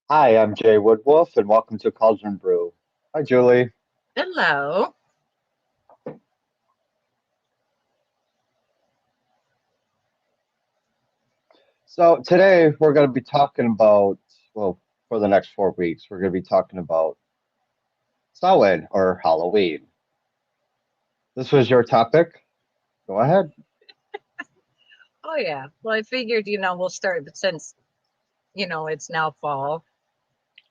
Hi, I'm Jay Woodwolf, and welcome to Cauldron Brew. Hi, Julie. Hello. So today we're going to be talking about, well, for the next 4 weeks, we're going to be talking about Samhain or Halloween. This was your topic. Go ahead. Oh yeah. Well, I figured, we'll start since, it's now fall.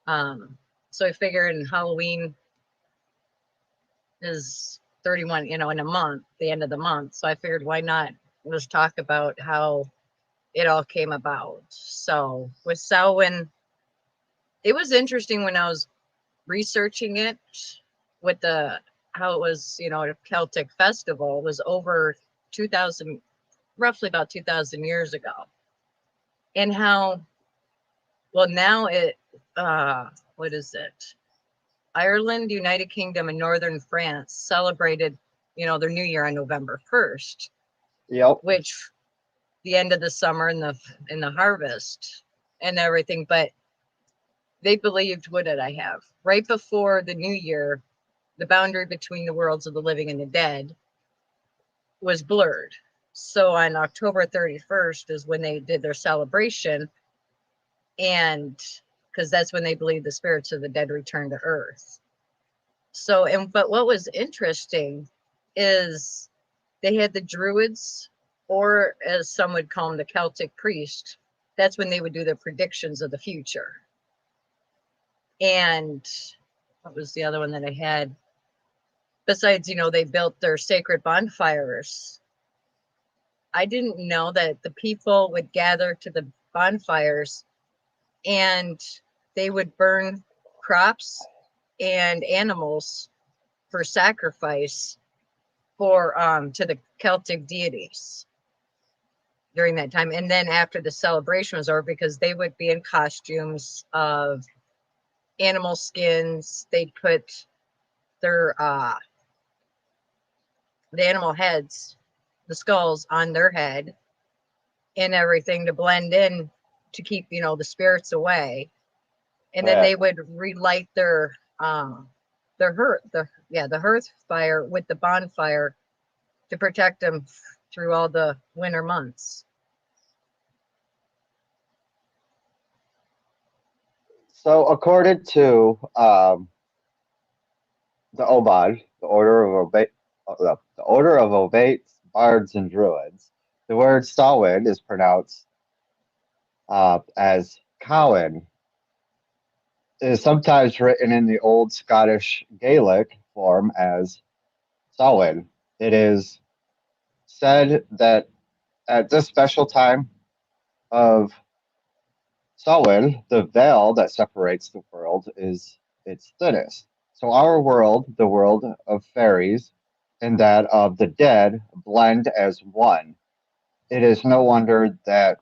Um, so I figured Halloween is 31, in a month, the end of the month. So I figured why not just talk about how it all came about. So with Samhain, it was interesting when I was researching it with the how it was, a Celtic festival. It was over 2000, roughly about 2000 years ago. And how Well, now what is it? Ireland, United Kingdom, and Northern France celebrated, their New Year on November 1st, Yep. which the end of the summer and the harvest and everything. But they believed, what did I have? Right before the New Year, the boundary between the worlds of the living and the dead was blurred. So on October 31st is when they did their celebration, and because that's when they believe the spirits of the dead return to earth. But what was interesting is they had the druids, or as some would call them, the Celtic priest. That's when they would do their predictions of the future. And what was the other one that I had? Besides, they built their sacred bonfires. I didn't know that the people would gather to the bonfires and they would burn crops and animals for sacrifice for to the Celtic deities during that time. And then after the celebration was over, because they would be in costumes of animal skins, they'd put their the animal heads, the skulls on their head and everything to blend in to keep, the spirits away. And then Yeah. they would relight the hearth fire with the bonfire to protect them through all the winter So according to the OBOD, the Order of Obates, Bards, and Druids, the word Samhain is pronounced as Cowan. It is sometimes written in the Old Scottish Gaelic form as Samhain. It is said that at this special time of Samhain, the veil that separates the world is its thinnest. So our world, the world of fairies, and that of the dead blend as one. It is no wonder that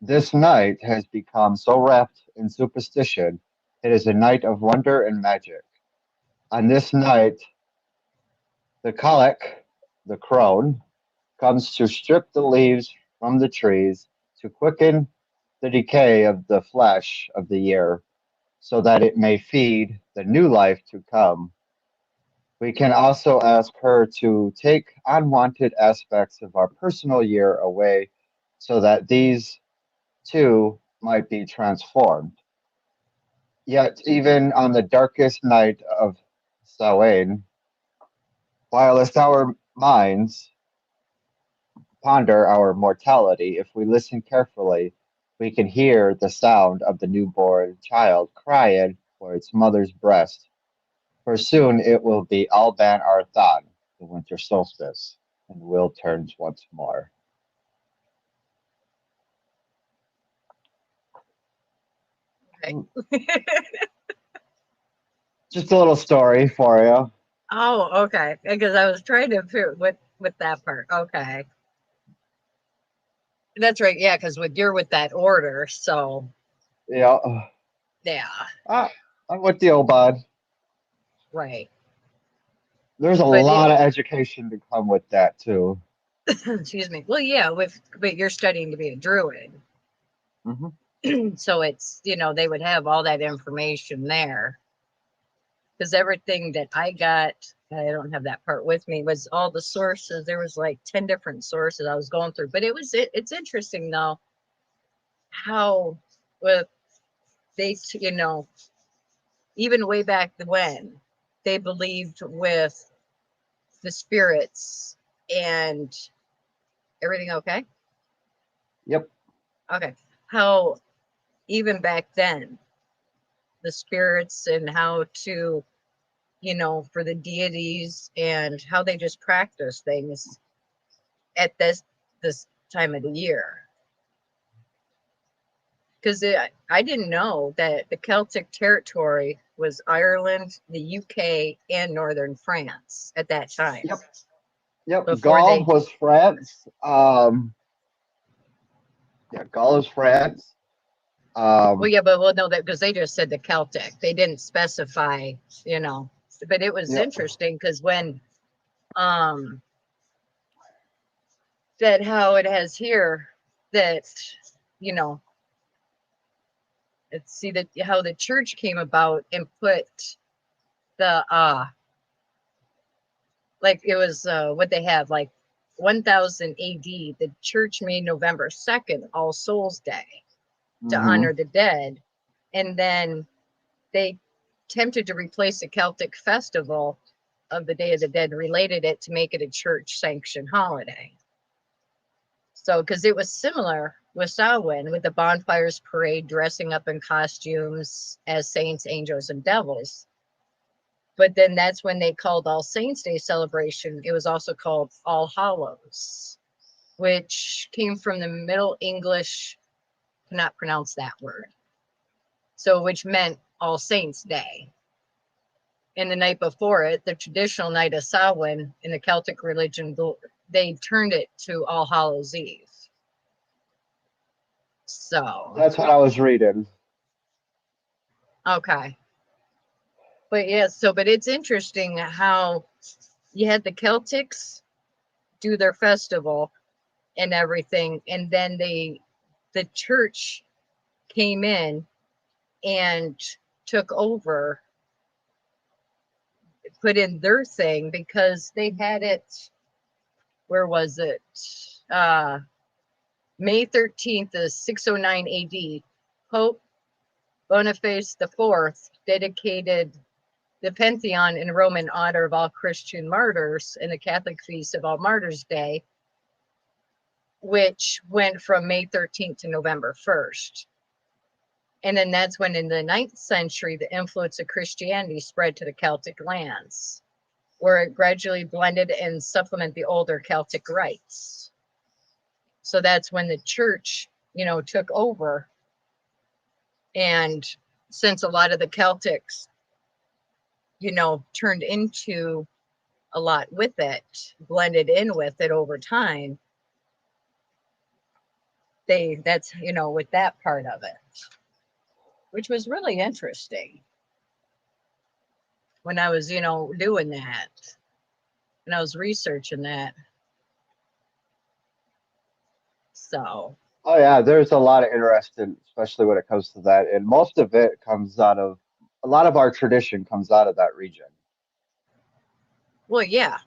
this night has become so wrapped in superstition. It is a night of wonder and magic. On this night, the Kalak, the crone, comes to strip the leaves from the trees to quicken the decay of the flesh of the year, so that it may feed the new life to come. We can also ask her to take unwanted aspects of our personal year away so that these too might be transformed. Yet, even on the darkest night of Samhain, whilst our minds ponder our mortality, if we listen carefully, we can hear the sound of the newborn child crying for its mother's breast. For soon it will be Alban Arthan, the winter solstice, and will turns once more. months. Just a little story for you. Oh, okay. Because I was trying to figure with that part. Okay, that's right. Yeah, because you're with that order, so Yeah, yeah, I, I'm with the old bud. right. There's a But lot of education to come with that too. excuse me. Well, yeah, but you're studying to be a druid. Hmm. So it's, they would have all that information there. Because everything that I got, I don't have that part with me, was all the sources. There was like 10 different sources I was going through. But it's interesting though, how with they, even way back when they believed with the spirits and everything. Okay. Yep. Okay. How even back then, the spirits and how to, for the deities and how they just practice things at this time of the year. Because I didn't know that the Celtic territory was Ireland, the UK, and northern France at that time. Yep. Yep. Before Gaul they, was France. Yeah, Gaul is France. well, yeah, but no, that because they just said the Celtic, they didn't specify, you know. But it was Yep. interesting because when um that how it has here that you know let's see that how the church came about and put the like it was what they have like 1000 AD, the church made November 2nd All Souls Day to Hmm. honor the dead, and then they attempted to replace the Celtic festival of the Day of the Dead, related it to make it a church sanctioned holiday. So, because it was similar with Samhain, with the bonfires, parade, dressing up in costumes as saints, angels, and devils. But then that's when they called All Saints Day celebration. It was also called All Hallows, which came from the Middle English, cannot pronounce that word. So, which meant All Saints Day. And the night before it, the traditional night of Samhain in the Celtic religion, they turned it to All Hallows Eve. So, That's what I was reading. okay. But yeah, but it's interesting how you had the Celtics do their festival and everything, and then the church came in and took over, put in their thing because they had it. Where was it? Uh, May 13th is 609 AD. Pope Boniface IV dedicated the Pantheon in Rome in honor of all Christian martyrs and the Catholic feast of All Martyrs Day, which went from May 13th to November 1st. And then that's when in the 9th century, the influence of Christianity spread to the Celtic lands, where it gradually blended and supplemented the older Celtic rites. So that's when the church, took over. And since a lot of the Celtics, turned into a lot with it, blended in with it over time, that's, with that part of it, which was really interesting when I was, doing that, and I was researching that. So, Oh yeah, there's a lot of interest in, especially when it comes to that, and most of it comes out of a lot of our tradition comes out of that region. well, yeah,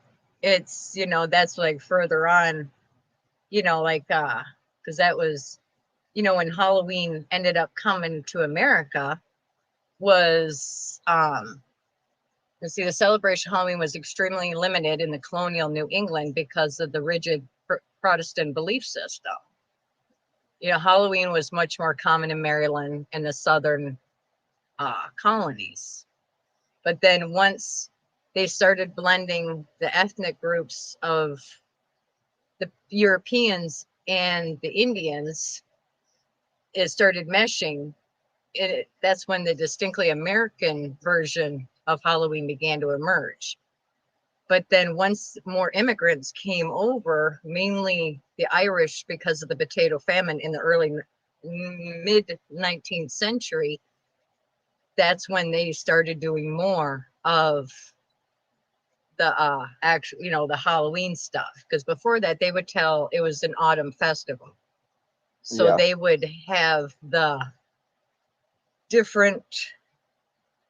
it's, that's like further on, like, because that was, when Halloween ended up coming to America was, let's see, the celebration of Halloween was extremely limited in the colonial New England because of the rigid Protestant belief system. Halloween was much more common in Maryland and the southern colonies. But then once they started blending the ethnic groups of the Europeans and the Indians, it started meshing. That's when the distinctly American version of Halloween began to emerge. But then once more immigrants came over, mainly the Irish, because of the potato famine in the early mid 19th century, that's when they started doing more of the actual, the Halloween stuff. Because before that, they would tell it was an autumn festival. So Yeah. they would have the different,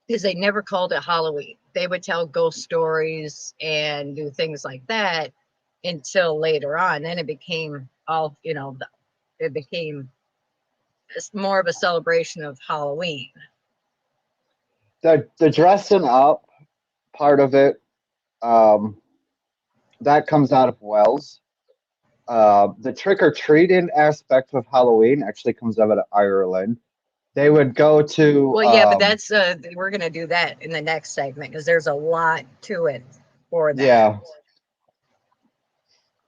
because they never called it Halloween. They would tell ghost stories and do things like that until later on. Then it became all, it became more of a celebration of Halloween. The dressing up part of it, that comes out of Wales. The trick or treating aspect of Halloween actually comes out of Ireland. They would go to Well, yeah, but that's we're gonna do that in the next segment because there's a lot to it for that. yeah.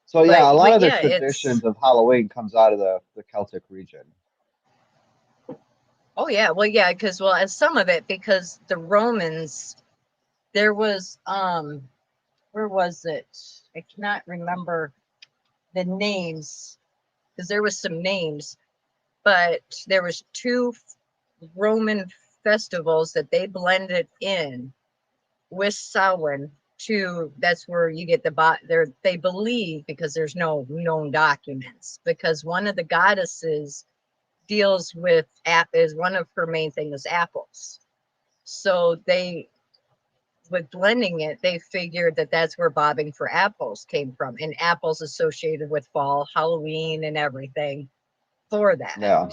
So yeah, a lot But of the yeah, it's traditions of Halloween comes out of the Celtic region. oh yeah, well yeah, because as some of it because the Romans there was where was it? I cannot remember the names because there was some names, but there was two Roman festivals that they blended in with Samhain to that's where you get the there they believe because there's no known documents because one of the goddesses deals with is one of her main things is apples. So they with blending it, they figured that that's where bobbing for apples came from, and apples associated with fall, Halloween, and everything for that. Yeah.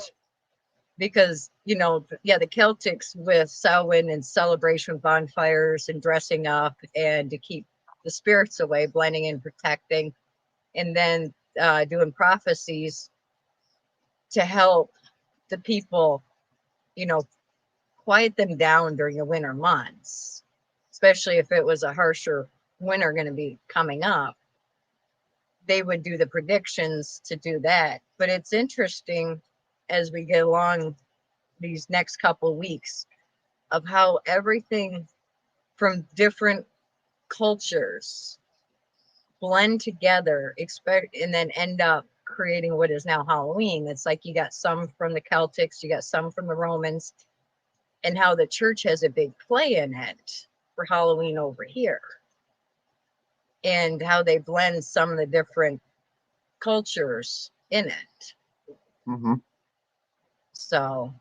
Because the Celtics with Samhain and celebration with bonfires and dressing up and to keep the spirits away, blending and protecting, and then doing prophecies to help the people, you know, quiet them down during the winter months, especially if it was a harsher winter going to be coming up. They would do the predictions to do that. But it's interesting as we get along these next couple weeks of how everything from different cultures blend together, expect, and then end up creating what is now Halloween. It's like you got some from the Celtics, you got some from the Romans, and how the church has a big play in it for Halloween over here, and how they blend some of the different cultures in it. Hmm. So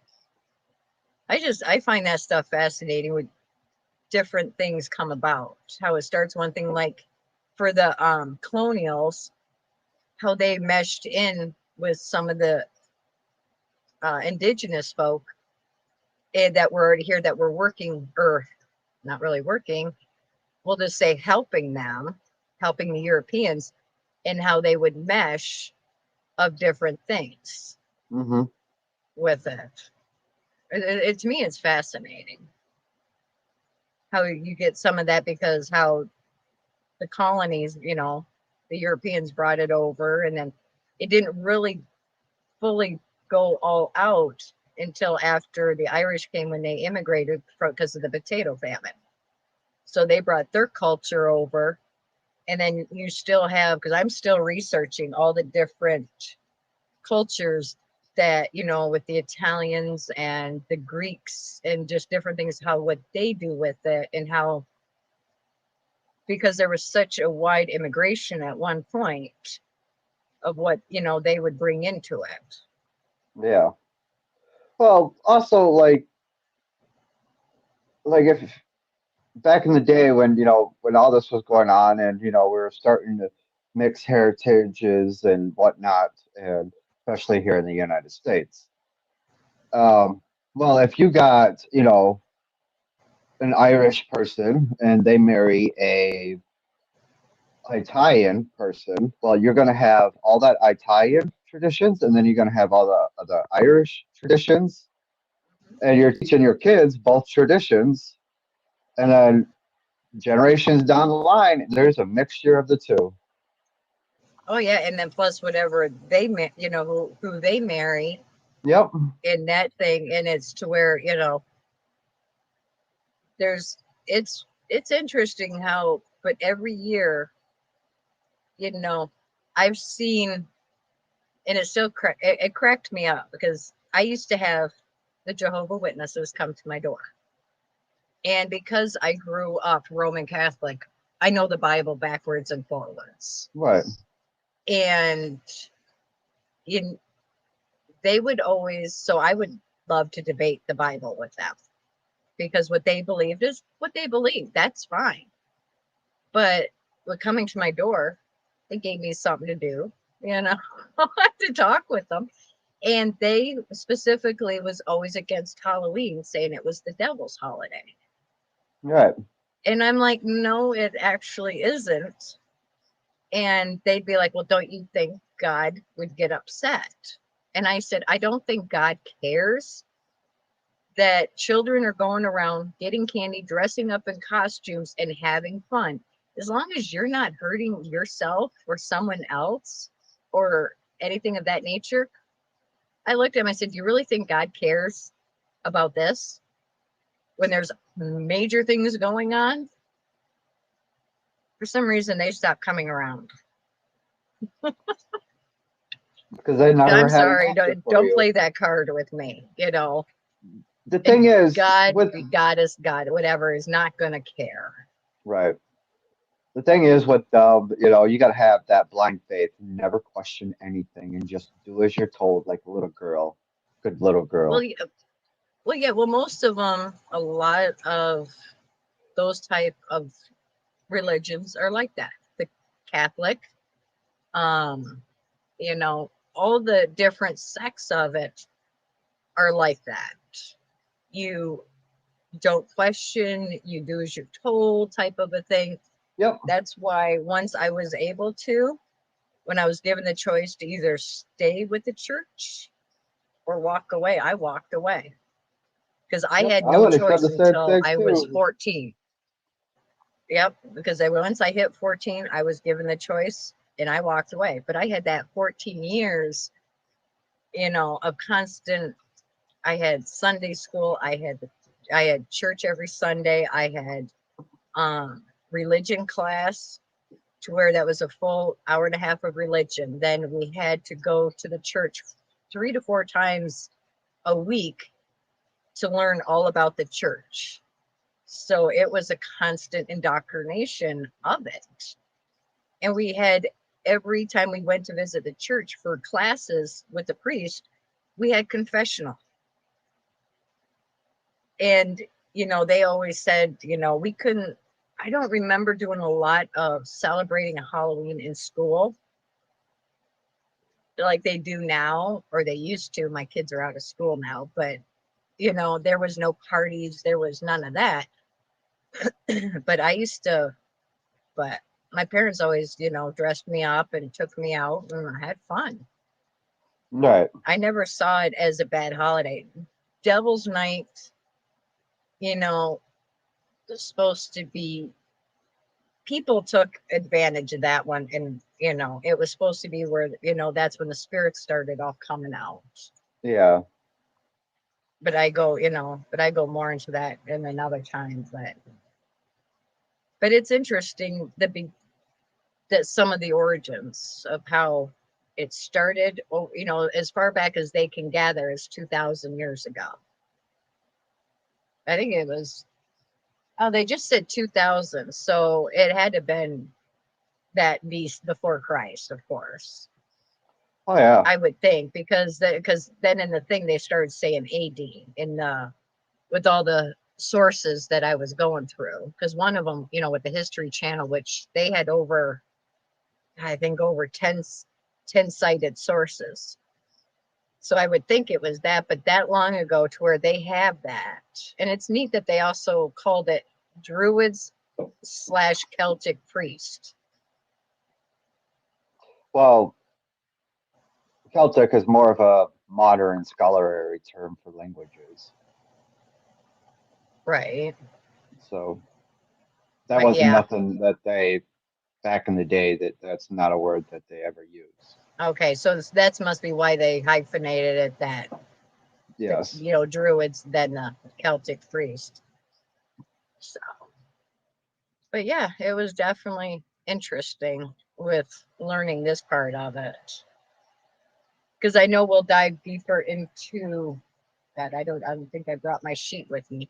I find that stuff fascinating with different things come about. How it starts one thing like for the colonials, how they meshed in with some of the indigenous folk that were already here that were working or not really working. We'll just say helping them, helping the Europeans, and how they would mesh of different things Hmm. with it. To me, it's fascinating how you get some of that because how the colonies, the Europeans brought it over, and then it didn't really fully go all out until after the Irish came when they immigrated because of the potato famine. So they brought their culture over, and then you still have because I'm still researching all the different cultures that with the Italians and the Greeks and just different things, how what they do with it and how because there was such a wide immigration at one point of what they would bring into it. Yeah. Well, also like if back in the day when when all this was going on and we were starting to mix heritages and whatnot, and especially here in the United States. Well, if you got an Irish person and they marry a Italian person, well, you're going to have all that Italian traditions, and then you're going to have all the Irish traditions, and you're teaching your kids both traditions, and then generations down the line, there's a mixture of the two. Oh yeah, and then plus whatever they who they marry Yep. in that thing, and it's to where there's it's interesting how but every year you know I've seen and it still it cracked me up because I used to have the Jehovah Witnesses come to my door, and because I grew up Roman Catholic, I know the Bible backwards and forwards, Right. and in they would always so I would love to debate the Bible with them because what they believed is what they believed. That's fine. But with coming to my door, they gave me something to do, you know, to talk with them. And they specifically was always against Halloween, saying it was the devil's holiday. Right. And I'm like, no, it actually isn't. And they'd be like, well, don't you think God would get upset? And I said, I don't think God cares that children are going around getting candy, dressing up in costumes, and having fun. As long as you're not hurting yourself or someone else or anything of that nature. I looked at him, I said, do you really think God cares about this when there's major things going on? For some reason, they stopped coming around. Because they never I'm had an sorry, answer for don't you. play that card with me. You know, The thing is, God, with Goddess, God, whatever, is not going to care. right. The thing is with you got to have that blind faith, never question anything, and just do as you're told, like a little girl, good little Well, girl. yeah, well, most of them, a lot of those type of religions are like that. The Catholic, um, you know, all the different sects of it are like that. You don't question, you do as you're told, type of a thing. Yep. That's why once I was able to, when I was given the choice to either stay with the church or walk away, I walked away because I Yep. had I no would have said choice the same until thing I was too. 14. Yep, because once I hit 14, I was given the choice and I walked away. But I had that 14 years, of constant. I had Sunday school. I had church every Sunday. I had religion class to where that was a full hour and a half of religion. Then we had to go to the church 3 to 4 times a week to learn all about the church. So it was a constant indoctrination of it. And we had every time we went to visit the church for classes with the priest, we had confessional. And, they always said, we couldn't, I don't remember doing a lot of celebrating Halloween in school like they do now, or they used to. My kids are out of school now, but, there was no parties, there was none of that. But but my parents always, dressed me up and took me out and I had fun. Right. I never saw it as a bad holiday. Devil's Night, you know, was supposed to be, people took advantage of that one. And, it was supposed to be where, that's when the spirits started all coming out. Yeah. But I go more into that in another time. But it's interesting that some of the origins of how it started, as far back as they can gather is 2000 years ago. I think it was, oh, they just said 2000. So it had to have been that beast before Christ, of course, Oh yeah. I would think, because then in the thing they started saying AD with all the sources that I was going through. Because one of them, with the History Channel, which they had I think over 10 cited sources. So I would think it was that, but that long ago to where they have that. And it's neat that they also called it Druids/Celtic priest. Well, Celtic is more of a modern scholarly term for languages. Right. So that wasn't Yeah. nothing that they back in the day, that's not a word that they ever used. Okay. So that must be why they hyphenated it that, Yes. Druids, then the Celtic priest. So, but yeah, it was definitely interesting with learning this part of it. Because I know we'll dive deeper into that. I don't think I brought my sheet with me.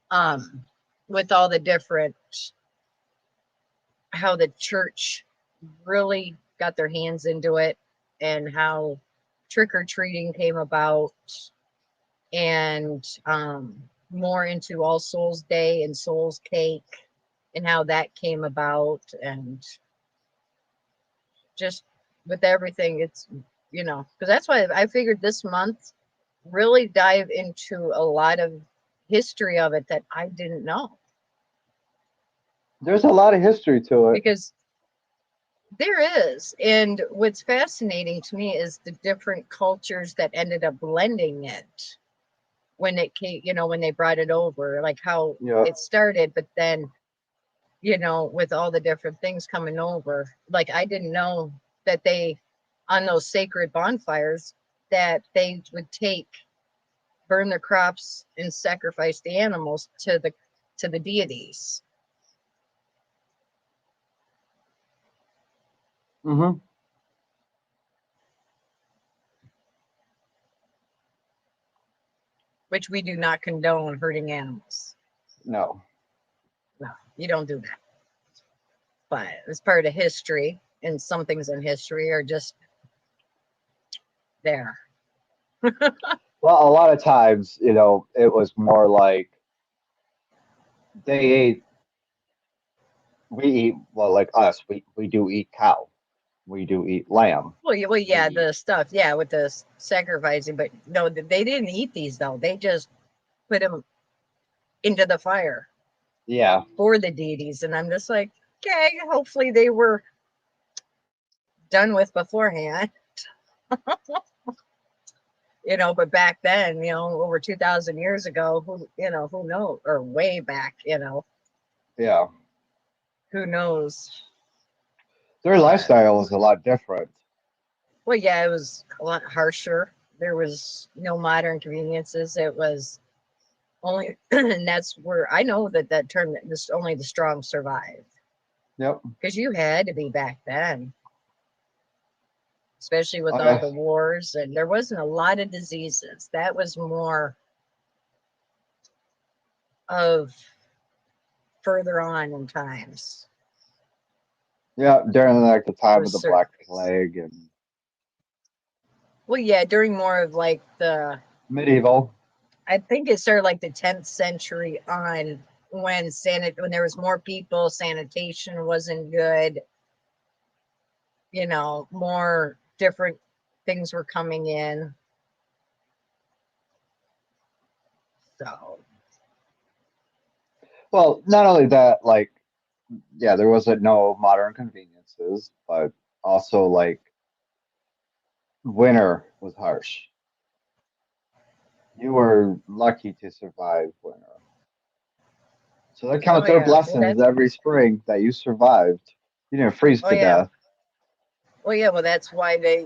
Um, with all the different, how the church really got their hands into it and how trick or treating came about and more into All Souls Day and Souls Cake and how that came about, and just with everything, it's, because that's why I figured this month really dive into a lot of history of it that I didn't know, There's a lot of history to it. because there is. And what's fascinating to me is the different cultures that ended up blending it when it came, when they brought it over, like how Yeah. it started, but then, with all the different things coming over. Like I didn't know that they, on those sacred bonfires, that they would burn the crops and sacrifice the animals to the deities. Hmm. Which we do not condone hurting animals. No. No, you don't do that. But it's part of history, and some things in history are just there. Well, a lot of times, it was more like they ate, we eat, well, like us, we do eat cow. We do eat lamb. Well, yeah, We, the stuff, yeah, with the sacrificing, but no, they didn't eat these though. They just put them into the fire yeah. for the deities, and I'm just like, okay, hopefully they were done with beforehand. But back then, over 2,000 years ago, who knows, or way back, Yeah. who knows. Their lifestyle is a lot different. Well, yeah, it was a lot harsher. There was no modern conveniences. It was only, and that's where I know that term, this only the strong survive, Yep. because you had to be back then, especially with all Uh, the wars, and there wasn't a lot of diseases. That was more of further on in times yeah, during like the time for of the certain Black things. Plague and Well, yeah, during more of like medieval. I think it started like the 10th century on, when there was more people, sanitation wasn't good, more different things were coming in. So, Well, not only that, like, yeah, there wasn't no modern conveniences, but also like winter was harsh. You were lucky to survive winter. So that oh counts their yeah, well blessings that's, every spring that you survived. You didn't freeze oh to yeah, death. well yeah, well that's why they,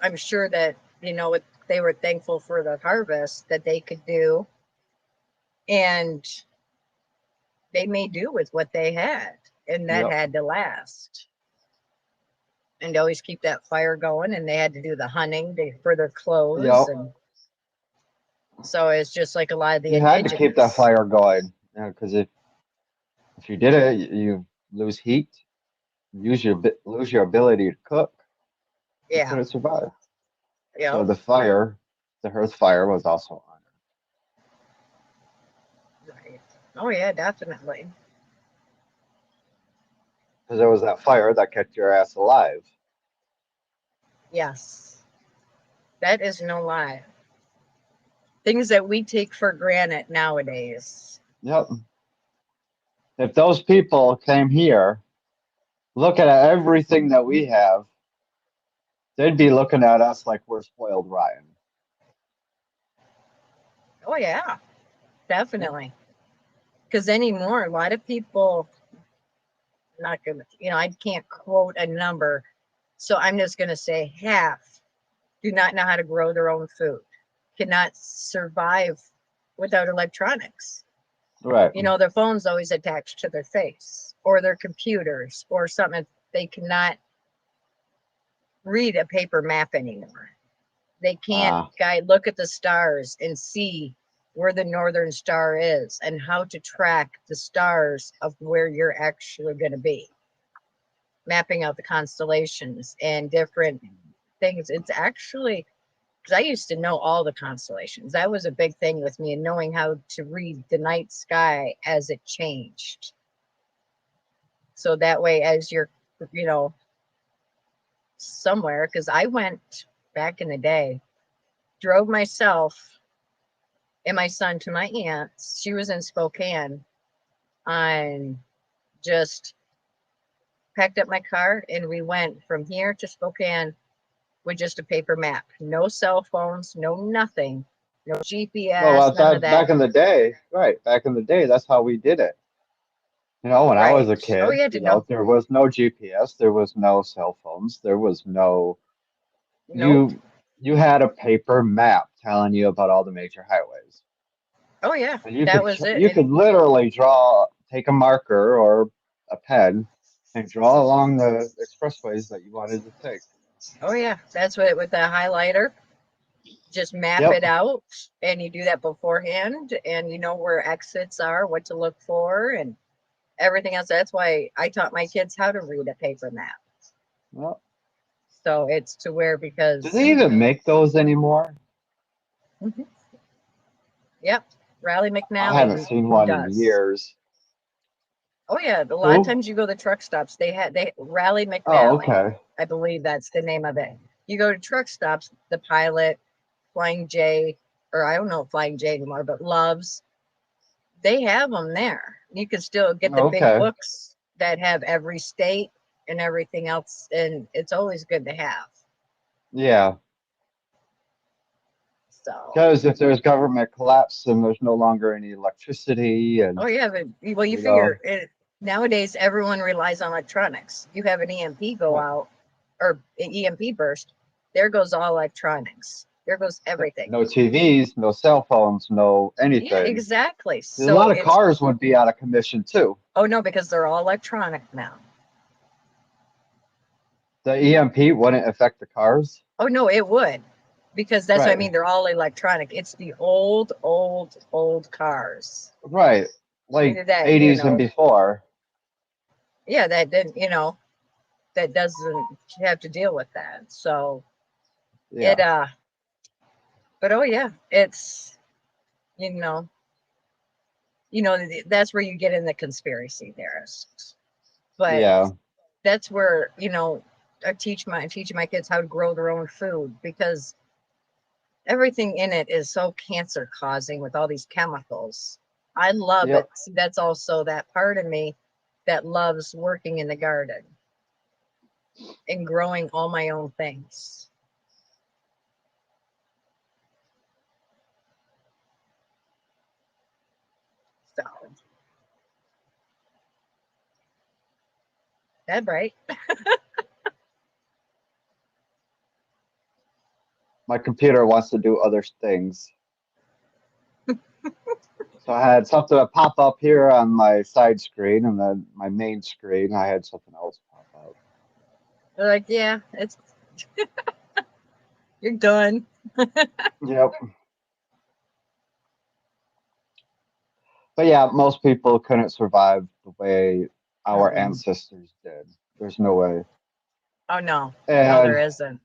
I'm sure that, what they were thankful for the harvest that they could do, and they made do with what they had, and that Yep. had to last. And always keep that fire going, and they had to do the hunting for their clothes, Yep. and so it's just like a lot of the You had to keep that indigenous. fire going. Because if you did it, you lose heat, lose your ability to cook. You Yeah, couldn't survive. yeah, So the fire, the hearth fire, was also honored right. Oh yeah, definitely. because there was that fire that kept your ass alive. Yes, that is no lie. Things that we take for granted nowadays. Yep. If those people came here looking at everything that we have, they'd be looking at us like we're spoiled rotten. Oh yeah, Yep. definitely. Because anymore, a lot of people, not gonna, I can't quote a number, so I'm just gonna say half do not know how to grow their own food, cannot survive without electronics. Right. Their phone's always attached to their face, or their computers, or something. They cannot read a paper map anymore. They can't Ah, look at the stars and see where the northern star is and how to track the stars of where you're actually going to be, mapping out the constellations and different things. It's actually because I used to know all the constellations. That was a big thing with me, and knowing how to read the night sky as it changed. So that way, as you're, you know, somewhere, because I went back in the day, drove myself and my son to my aunt's. She was in Spokane, and just packed up my car and we went from here to Spokane with just a paper map. No cell phones, no nothing, no Well, GPS, none of that. back in the day, right? Back in the day, that's how we did it. You know, when I was Right. a Oh, kid, you had to you know, know. there was no GPS, there was no cell phones, there was no Nope. you had a paper map telling you about all the major highways. Oh, yeah. And That was it. you And could literally take a marker or a pen and draw along the expressways that you wanted to take. oh, yeah. That's what with the highlighter. Just map Yep. it out, and you do that beforehand, and you know where exits are, what to look for, and everything else. That's why I taught my kids how to read a paper map. Well, So it's to where do because they even make those anymore? Mhm. Yep, Riley I haven't McNally seen one in does. years. Oh yeah, a lot of Who? times you go to truck stops. They Rally Oh, McNally, okay. I believe that's the name of it. You go to truck stops, the Pilot, Flying J, or I don't know if Flying J anymore, but Loves, they have them there. You can still get the big Okay. books that have every state and everything else, and it's always good to have. Yeah. So, Because if there's government collapse and there's no longer any electricity and oh yeah, but well, you you know, figure it nowadays everyone relies on electronics. You have an EMP go right. out or an EMP burst, there goes all electronics. There goes everything. No TVs, no cell phones, no Yeah, anything. exactly. A So lot of it's cars would be out of commission too. oh no, because they're all electronic now. The EMP wouldn't affect the cars. Oh no, it would. Because that's what I Right. mean. They're all electronic. It's the old cars. Right. Like That, 80s and before. yeah, that didn't, that doesn't have to deal with that. So it, Yeah. but oh yeah, it's, you know, that's where you get in the conspiracy theorists. But Yeah. that's where, teaching my kids how to grow their own food because everything in it is so cancer causing with all these chemicals. I love it. Yep. See, that's also that part of me that loves working in the garden and growing all my own things. So that's right. My computer wants to do other things. So I had something to pop up here on my side screen, and then my main screen, I had something else pop up. They're like, yeah, you're done. Yep. But yeah, most people couldn't survive the way our Mm-mm. ancestors did. There's no way. Oh no, no, there And isn't.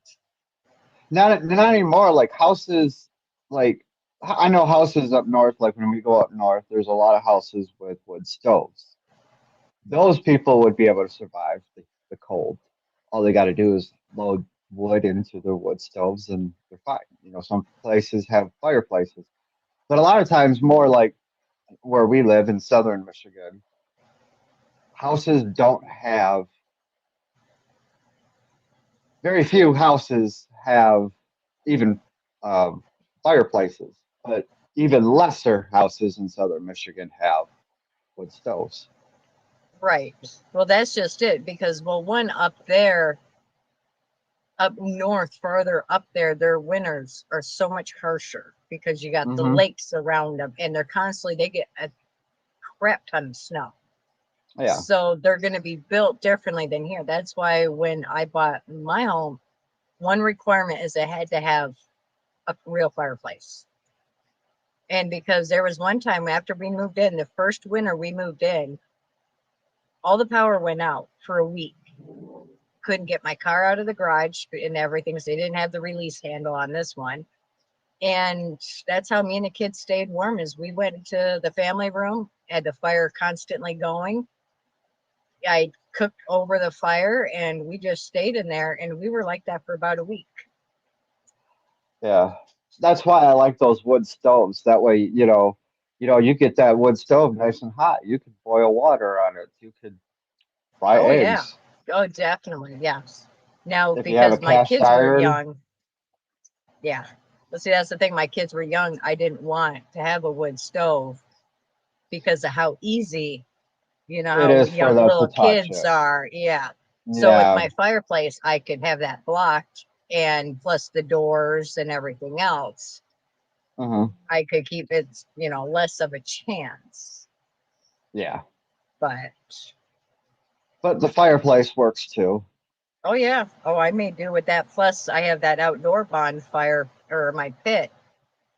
not anymore. Like houses, like I know houses up north. Like when we go up north, there's a lot of houses with wood stoves. Those people would be able to survive the cold. All they got to do is load wood into their wood stoves, and they're fine. You know, some places have fireplaces, but a lot of times, more like where we live in southern Michigan, houses don't have. Very few houses have even fireplaces, but even lesser houses in southern Michigan have wood stoves. Right. Well, that's just it because, well, one up there, up north, further up there, their winters are so much harsher because you got the Hmm. lakes around them and they get a crap ton of snow. Yeah. So they're going to be built differently than here. That's why when I bought my home, one requirement is it had to have a real fireplace. And because there was one time after we moved in, the first winter we moved in, all the power went out for a week. couldn't get my car out of the garage and everything, so they didn't have the release handle on this one. And that's how me and the kids stayed warm, is we went to the family room, had the fire constantly going. I cooked over the fire and we just stayed in there, and we were like that for about a week. Yeah. That's why I like those wood stoves. That way, you get that wood stove nice and hot. You could boil water on it. You could fry Oh yeah. eggs. Oh, definitely. Yes. Now, If you have a because my cast kids were iron, young, yeah. But see, that's the thing. My kids were young. I didn't want to have a wood stove because of how easy, it how is for young them to little touch kids it. are. Yeah. So with Yeah. my fireplace, I could have that blocked, and plus the doors and everything else, Hmm. I could keep it, less of a chance. Yeah. But But the fireplace works too. oh yeah. Oh, I may do with that. Plus I have that outdoor bonfire, or my pit,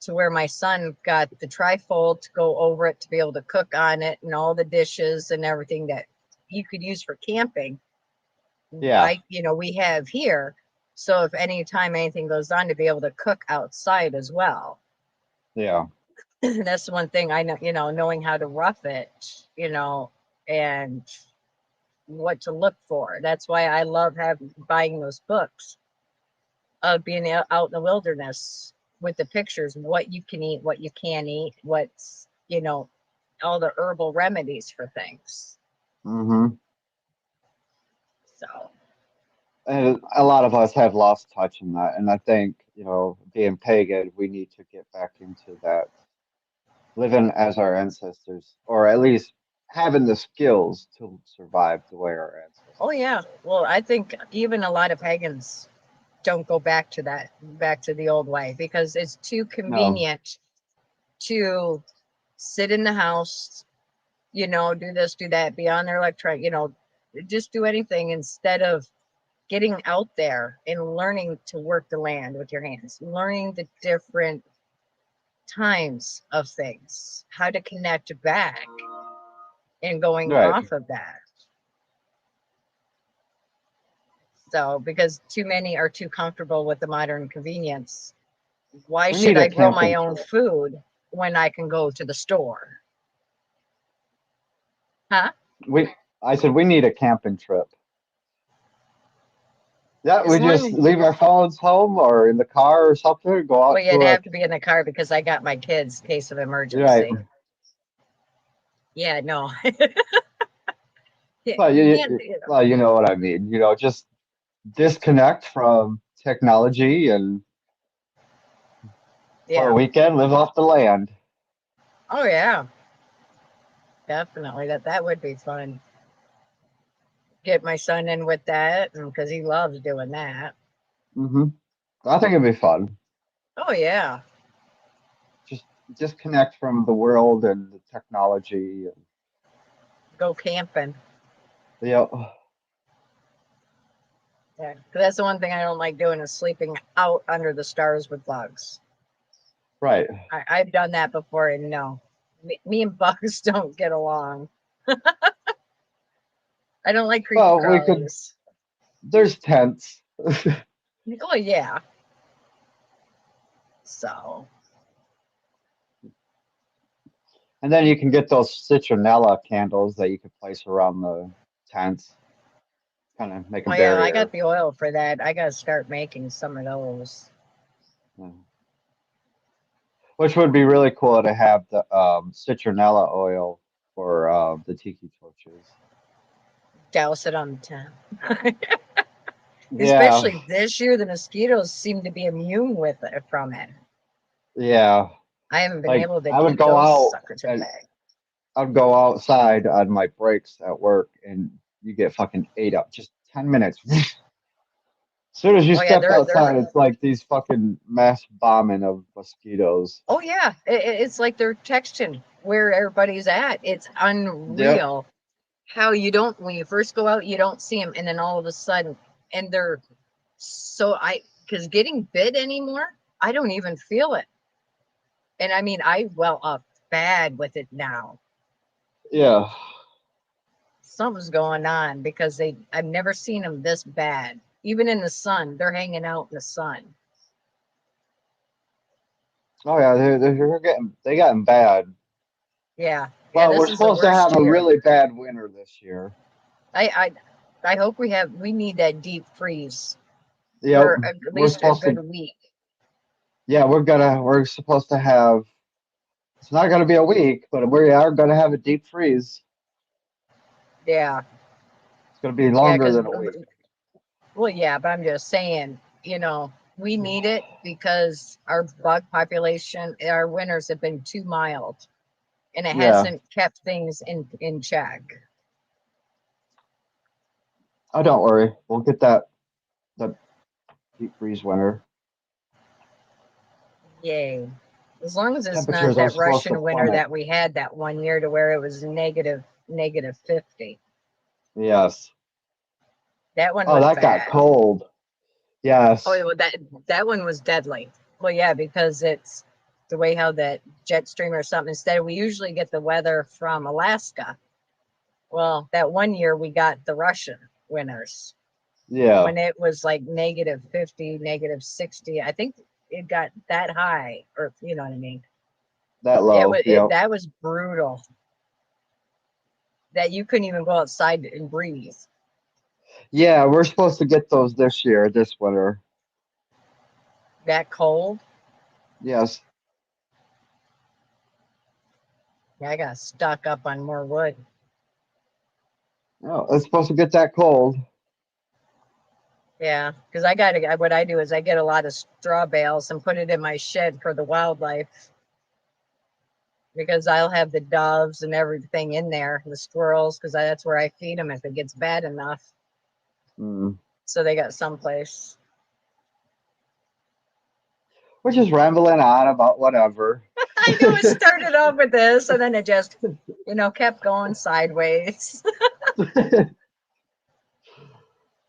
to where my son got the trifold to go over it to be able to cook on it, and all the dishes and everything that you could use for camping. Yeah. We have here. So if any time anything goes on, to be able to cook outside as well. Yeah. That's the one thing I know, knowing how to rough it, and what to look for. That's why I love buying those books of being out in the wilderness with the pictures, what you can eat, what you can't eat, what's, all the herbal remedies for things. Hmm. So, And a lot of us have lost touch in that. And I think, being pagan, we need to get back into that, living as our ancestors, or at least having the skills to survive the way our oh ancestors yeah. Well, I think even a lot of pagans don't go back to the old way, because it's too no. convenient to sit in the house, do this, do that, be on their electronic, just do anything instead of getting out there and learning to work the land with your hands, learning the different times of things, how to connect back, and going Right. off of that. So, because too many are too comfortable with the modern convenience, why We should need a I grow my camping own trip. food when I can go to the store? Huh? We I said we need a camping trip. Yeah, As we just long, leave our phones home or in the car or something, go well, out you'd to a have to be in the car because I got my kids, case of right. emergency. Yeah, no. Well, You can't, well, you know what I mean. Just disconnect from technology and for a yeah. weekend live off the land. Oh yeah, definitely. That would be fun. Get my son in with that, because he loves doing that. Hmm. I think it'd be fun. Oh yeah. Just disconnect from the world and the technology. And, Go camping. yeah, Yeah. 'Cause that's the one thing I don't like doing, is sleeping out under the stars with bugs. right. I've done that before, and no, me and bugs don't get along. I don't like creepy Well, we could. crawlies. There's tents, Oh yeah. So, and then you can get those citronella candles that you could place around the tents, kind of make a oh yeah, I barrier. got the oil for that. I got to start making some of those. Yeah. Which would be really cool to have the citronella oil for the tiki torches. Douse it on the tent. Yeah, Especially this year, the mosquitoes seem to be immune with it from it. yeah. I haven't been Like able to I would keep go those out suckers at and bay. I'd go outside on my breaks at work, and you get fucking ate up. Just 10 minutes. As soon as you Oh yeah, step they're outside, it's like these fucking mass bombing of mosquitoes. oh yeah, it's like they're texting where everybody's at. It's Yep. unreal how you don't, when you first go out, you don't see them, and then all of a sudden, and they're so, because getting bit anymore, I don't even feel it. And I mean, I well up bad with it now. Yeah. something's going on because I've never seen them this bad. Even in the sun, they're hanging out in the sun. Oh yeah, they gotten bad. Yeah. Yeah, Well, we're this is the supposed to have worst a year. really bad winter this year. I hope we need that deep freeze Yep, for at we're least a supposed good to. week. Yeah, we're supposed to have. It's not gonna be a week, but we are gonna have a deep freeze. Yeah. It's gonna be Yeah, longer because than a week. well, yeah, but I'm just saying, we need it because our bug population, our winters have been too mild, and it Yeah. hasn't kept things in check. Oh, don't worry. We'll get that deep freeze winter. Yay. As long as it's not Temperatures are that supposed to Russian winter plummet. that we had that one year to where it was negative 50. Yes. That one Oh, was that got bad. cold. Yes. Oh, well, that one was deadly. Well, yeah, because it's the way how that jet stream or something. Instead, we usually get the weather from Alaska. Well, that one year we got the Russian winters Yeah. when it was like negative 50, negative 60. I think it got that high, or you know what I mean. That low. Yep. That was brutal. That you couldn't even go outside and breathe. Yeah, we're supposed to get those this year, this winter. That cold. Yes. Yeah, I got stuck up on more wood. Oh, it's supposed to get that cold. Yeah, because what I do is I get a lot of straw bales and put it in my shed for the wildlife. Because I'll have the doves and everything in there, the squirrels, because that's where I feed them if it gets bad enough. Mm. So they got someplace. We're just rambling on about whatever. I know it started off with this, and then it just, kept going sideways.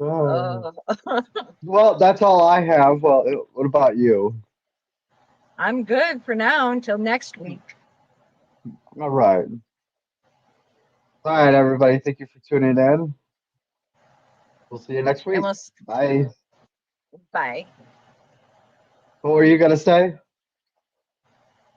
Oh. Oh, Well, that's all I have. Well, what about you? I'm good for now until next week. All right. All right, everybody. Thank you for tuning in. We'll see you next And week. Bye. bye. What were you going to say?